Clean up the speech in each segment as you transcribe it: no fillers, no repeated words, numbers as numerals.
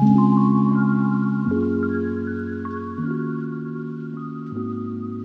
Hi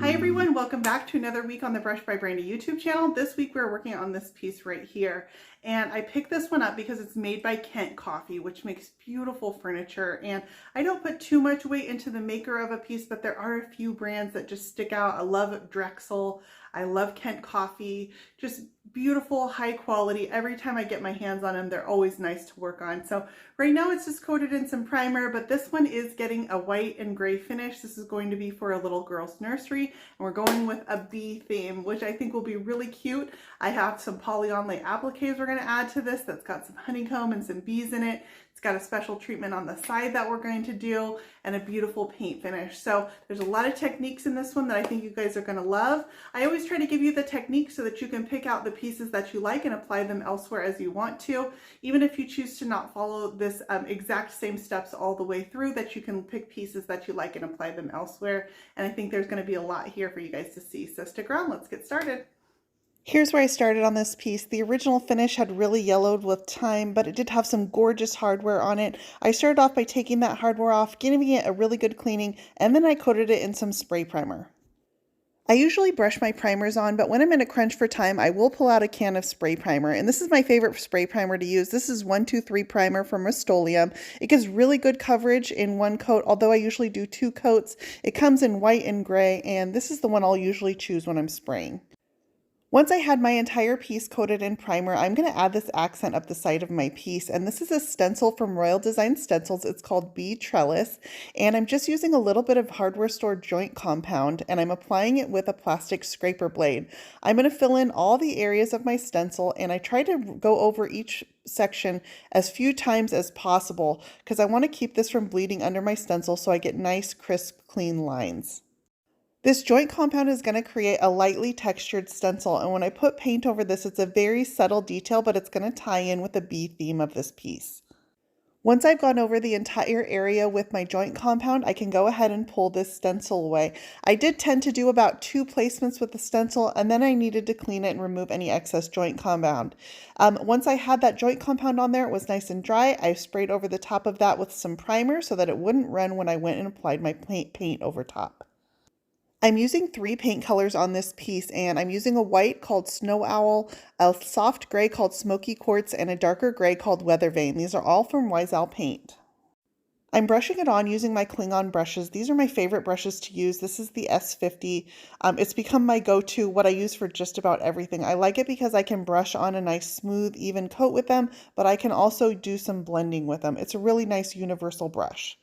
everyone, welcome back to another week on the Brush by Brandy YouTube channel. This week we're working on this piece right here, and I picked this one up because it's made by Kent Coffey, which makes beautiful furniture. And I don't put too much weight into the maker of a piece, but there are a few brands that just stick out. I love Drexel, I love Kent Coffey, just beautiful, high quality. Every time I get my hands on them, they're always nice to work on. So right now it's just coated in some primer, but this one is getting a white and gray finish. This is going to be for a little girl's nursery, and we're going with a bee theme, which I think will be really cute. I have some polyonlay appliques we're going to add to this that's got some honeycomb and some bees in it. It's got a special treatment on the side that we're going to do, and a beautiful paint finish. So there's a lot of techniques in this one that I think you guys are going to love. I always try to give you the techniques so that you can pick out the pieces that you like and apply them elsewhere as you want to. Even if you choose to not follow this exact same steps all the way through, that you can pick pieces that you like and apply them elsewhere. And I think there's going to be a lot here for you guys to see. So stick around, let's get started. Here's where I started on this piece. The original finish had really yellowed with time, but it did have some gorgeous hardware on it. I started off by taking that hardware off, giving it a really good cleaning, and then I coated it in some spray primer. I usually brush my primers on, but when I'm in a crunch for time, I will pull out a can of spray primer. And this is my favorite spray primer to use. This is 123 primer from Rust-Oleum. It gives really good coverage in one coat, although I usually do 2 coats. It comes in white and gray, and this is the one I'll usually choose when I'm spraying. Once I had my entire piece coated in primer, I'm going to add this accent up the side of my piece. And this is a stencil from Royal Design Stencils. It's called Bee Trellis. And I'm just using a little bit of hardware store joint compound, and I'm applying it with a plastic scraper blade. I'm going to fill in all the areas of my stencil, and I try to go over each section as few times as possible because I want to keep this from bleeding under my stencil so I get nice, crisp, clean lines. This joint compound is going to create a lightly textured stencil, and when I put paint over this, it's a very subtle detail, but it's going to tie in with the bee theme of this piece. Once I've gone over the entire area with my joint compound, I can go ahead and pull this stencil away. I did tend to do about 2 placements with the stencil, and then I needed to clean it and remove any excess joint compound. Once I had that joint compound on there, it was nice and dry. I sprayed over the top of that with some primer so that it wouldn't run when I went and applied my paint over top. I'm using 3 paint colors on this piece, and I'm using a white called Snow Owl, a soft gray called Smoky Quartz, and a darker gray called Weathervane. These are all from Wise Owl Paint. I'm brushing it on using my Klingon brushes. These are my favorite brushes to use. This is the S50. It's become my go-to, what I use for just about everything. I like it because I can brush on a nice smooth, even coat with them, but I can also do some blending with them. It's a really nice universal brush.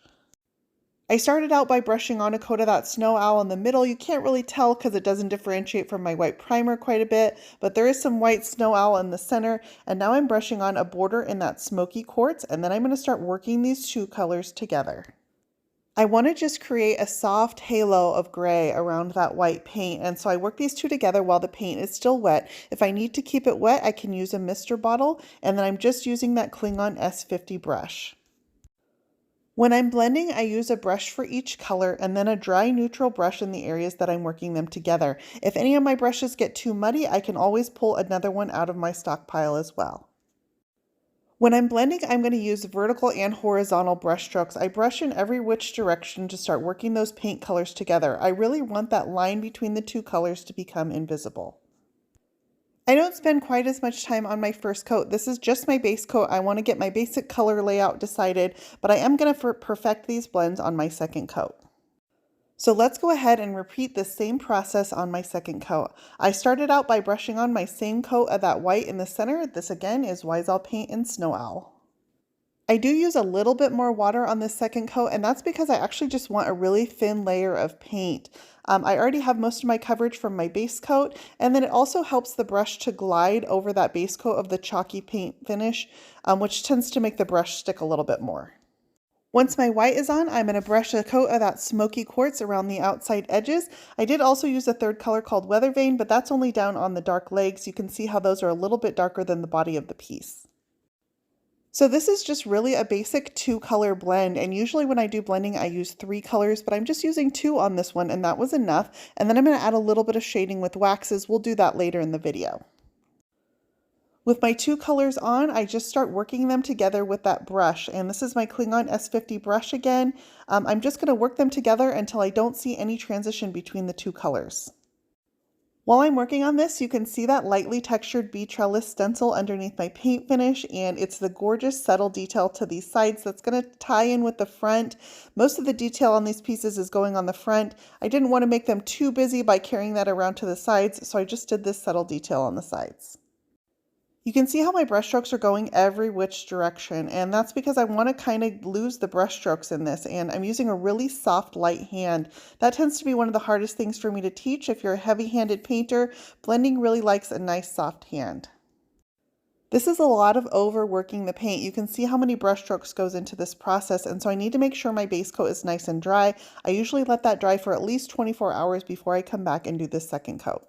I started out by brushing on a coat of that Snow Owl in the middle. You can't really tell because it doesn't differentiate from my white primer quite a bit, but there is some white Snow Owl in the center. And now I'm brushing on a border in that Smoky Quartz, and then I'm going to start working these 2 colors together. I want to just create a soft halo of gray around that white paint, and so I work these 2 together while the paint is still wet. If I need to keep it wet, I can use a mister bottle, and then I'm just using that Klingon S50 brush. When I'm blending, I use a brush for each color and then a dry neutral brush in the areas that I'm working them together. If any of my brushes get too muddy, I can always pull another one out of my stockpile as well. When I'm blending, I'm going to use vertical and horizontal brush strokes. I brush in every which direction to start working those paint colors together. I really want that line between the 2 colors to become invisible. I don't spend quite as much time on my first coat. This is just my base coat. I want to get my basic color layout decided, but I am going to perfect these blends on my second coat. So let's go ahead and repeat the same process on my second coat. I started out by brushing on my same coat of that white in the center. This again is Wise Owl Paint and Snow Owl. I do use a little bit more water on this second coat, and that's because I actually just want a really thin layer of paint. I already have most of my coverage from my base coat, and then it also helps the brush to glide over that base coat of the chalky paint finish, which tends to make the brush stick a little bit more. Once my white is on, I'm going to brush a coat of that Smoky Quartz around the outside edges. I did also use a 3rd color called Weathervane, but that's only down on the dark legs. You can see how those are a little bit darker than the body of the piece. So this is just really a basic 2-color blend, and usually when I do blending I use 3 colors, but I'm just using 2 on this one, and that was enough. And then I'm going to add a little bit of shading with waxes. We'll do that later in the video. With my two colors on, I just start working them together with that brush. And this is my Klingon S50 brush again. I'm just going to work them together until I don't see any transition between the two colors. While I'm working on this, you can see that lightly textured bee trellis stencil underneath my paint finish, and it's the gorgeous subtle detail to these sides that's going to tie in with the front. Most of the detail on these pieces is going on the front. I didn't want to make them too busy by carrying that around to the sides, so I just did this subtle detail on the sides. You can see how my brush strokes are going every which direction, and that's because I want to kind of lose the brush strokes in this, and I'm using a really soft, light hand. That tends to be one of the hardest things for me to teach. If you're a heavy-handed painter, blending really likes a nice, soft hand. This is a lot of overworking the paint. You can see how many brush strokes goes into this process, and so I need to make sure my base coat is nice and dry. I usually let that dry for at least 24 hours before I come back and do this second coat.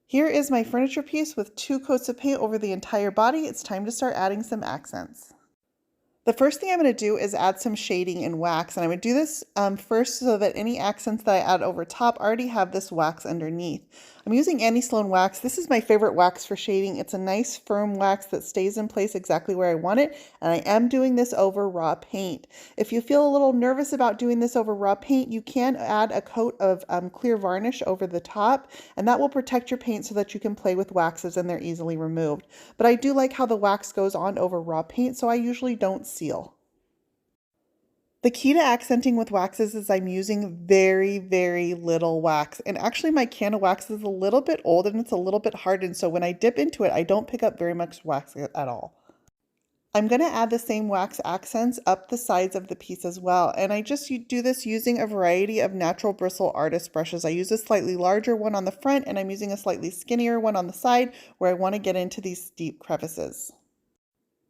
Here is my furniture piece with 2 coats of paint over the entire body. It's time to start adding some accents. The first thing I'm going to do is add some shading in wax, and I'm going to do this first so that any accents that I add over top already have this wax underneath. I'm using Sloan wax. This is my favorite wax for shading. It's a nice firm wax that stays in place exactly where I want it, and I am doing this over raw paint. If you feel a little nervous about doing this over raw paint, you can add a coat of clear varnish over the top, and that will protect your paint so that you can play with waxes and they're easily removed. But I do like how the wax goes on over raw paint, so I usually don't seal. The key to accenting with waxes is I'm using very, very little wax. And actually my can of wax is a little bit old and it's a little bit hardened. So when I dip into it, I don't pick up very much wax at all. I'm going to add the same wax accents up the sides of the piece as well. And I just do this using a variety of natural bristle artist brushes. I use a slightly larger one on the front and I'm using a slightly skinnier one on the side where I want to get into these deep crevices.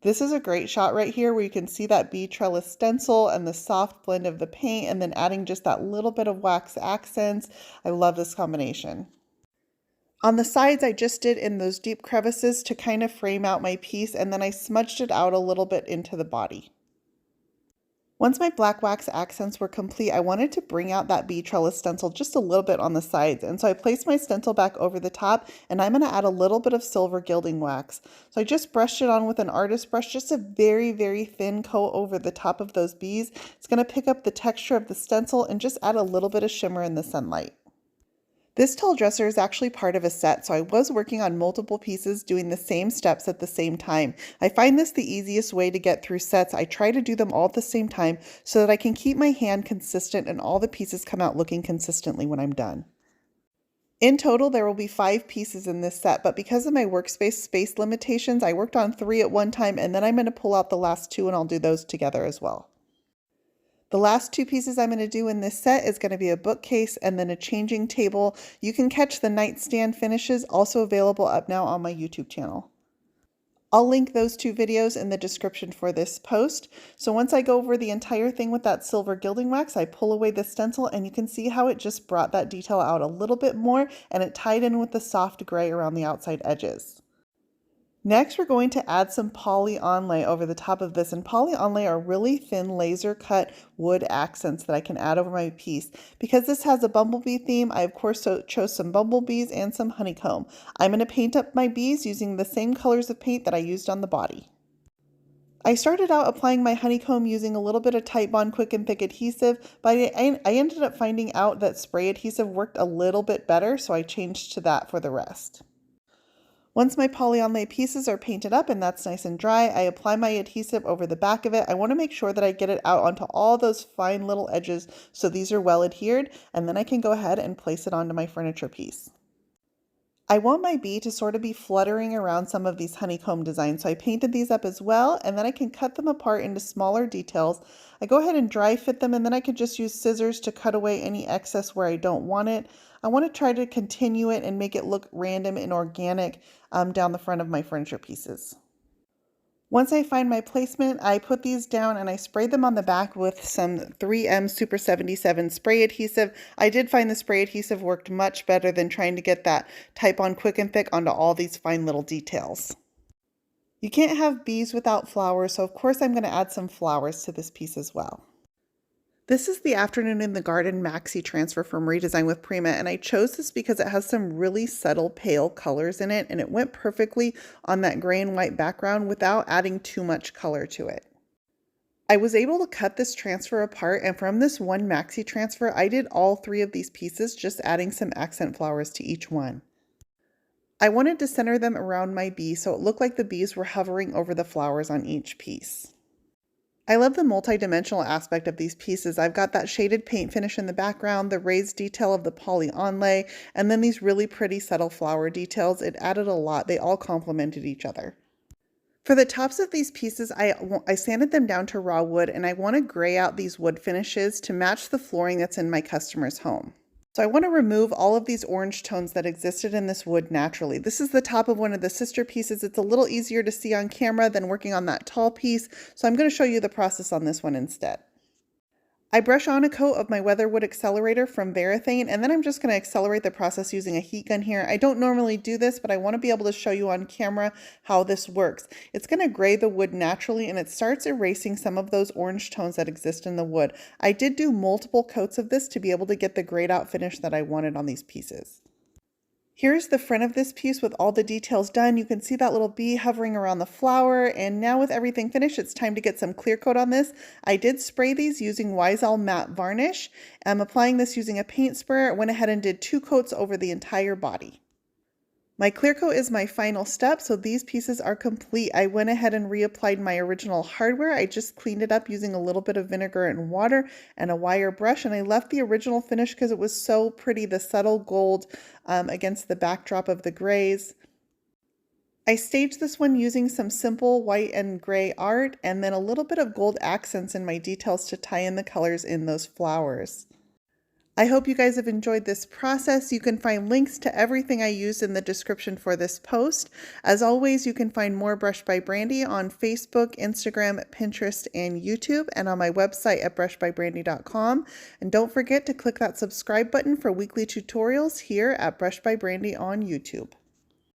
This is a great shot right here where you can see that bee trellis stencil and the soft blend of the paint and then adding just that little bit of wax accents. I love this combination. On the sides, I just did in those deep crevices to kind of frame out my piece, and then I smudged it out a little bit into the body. Once my black wax accents were complete, I wanted to bring out that bee trellis stencil just a little bit on the sides. And so I placed my stencil back over the top, and I'm going to add a little bit of silver gilding wax. So I just brushed it on with an artist brush, just a very, very thin coat over the top of those bees. It's going to pick up the texture of the stencil and just add a little bit of shimmer in the sunlight. This tall dresser is actually part of a set, so I was working on multiple pieces doing the same steps at the same time. I find this the easiest way to get through sets. I try to do them all at the same time so that I can keep my hand consistent and all the pieces come out looking consistently when I'm done. In total, there will be 5 pieces in this set, but because of my workspace space limitations, I worked on 3 at one time, and then I'm going to pull out the last 2 and I'll do those together as well. The last 2 pieces I'm going to do in this set is going to be a bookcase and then a changing table. You can catch the nightstand finishes, also available up now on my YouTube channel. I'll link those 2 videos in the description for this post. So once I go over the entire thing with that silver gilding wax, I pull away the stencil and you can see how it just brought that detail out a little bit more and it tied in with the soft gray around the outside edges. Next, we're going to add some polyonlay over the top of this, and polyonlay are really thin laser cut wood accents that I can add over my piece. Because this has a bumblebee theme, I of course chose some bumblebees and some honeycomb. I'm going to paint up my bees using the same colors of paint that I used on the body. I started out applying my honeycomb using a little bit of Titebond Quick and Thick adhesive, but I ended up finding out that spray adhesive worked a little bit better, so I changed to that for the rest. Once my polyonlay pieces are painted up and that's nice and dry, I apply my adhesive over the back of it. I want to make sure that I get it out onto all those fine little edges so these are well adhered, and then I can go ahead and place it onto my furniture piece. I want my bee to sort of be fluttering around some of these honeycomb designs, so I painted these up as well, and then I can cut them apart into smaller details. I go ahead and dry fit them, and then I could just use scissors to cut away any excess where I don't want it. I want to try to continue it and make it look random and organic down the front of my furniture pieces. Once I find my placement, I put these down and I sprayed them on the back with some 3M Super 77 spray adhesive. I did find the spray adhesive worked much better than trying to get that Titebond Quick and Thick onto all these fine little details. You can't have bees without flowers, so of course I'm going to add some flowers to this piece as well. This is the Afternoon in the Garden Maxi Transfer from Redesign with Prima, and I chose this because it has some really subtle pale colors in it, and it went perfectly on that gray and white background without adding too much color to it. I was able to cut this transfer apart, and from this one maxi transfer, I did all 3 of these pieces, just adding some accent flowers to each one. I wanted to center them around my bee so it looked like the bees were hovering over the flowers on each piece. I love the multi-dimensional aspect of these pieces. I've got that shaded paint finish in the background, the raised detail of the polyonlay, and then these really pretty subtle flower details. It added a lot. They all complemented each other. For the tops of these pieces, I sanded them down to raw wood, and I want to gray out these wood finishes to match the flooring that's in my customer's home. So I want to remove all of these orange tones that existed in this wood naturally. This is the top of one of the sister pieces. It's a little easier to see on camera than working on that tall piece, so I'm going to show you the process on this one instead. I brush on a coat of my Weatherwood accelerator from Varathane, and then I'm just going to accelerate the process using a heat gun here. I don't normally do this, but I want to be able to show you on camera how this works. It's going to gray the wood naturally, and it starts erasing some of those orange tones that exist in the wood. I did do multiple coats of this to be able to get the grayed out finish that I wanted on these pieces. Here's the front of this piece with all the details done. You can see that little bee hovering around the flower, and now with everything finished, it's time to get some clear coat on this. I did spray these using Wisal matte varnish. I'm applying this using a paint sprayer. I went ahead and did 2 coats over the entire body. My clear coat is my final step, so these pieces are complete. I went ahead and reapplied my original hardware. I just cleaned it up using a little bit of vinegar and water and a wire brush, and I left the original finish because it was so pretty, the subtle gold against the backdrop of the grays. I staged this one using some simple white and gray art and then a little bit of gold accents in my details to tie in the colors in those flowers. I hope you guys have enjoyed this process. You can find links to everything I used in the description for this post. As always, you can find more Brush by Brandy on Facebook, Instagram, Pinterest, and YouTube, and on my website at brushbybrandy.com. And don't forget to click that subscribe button for weekly tutorials here at Brush by Brandy on YouTube.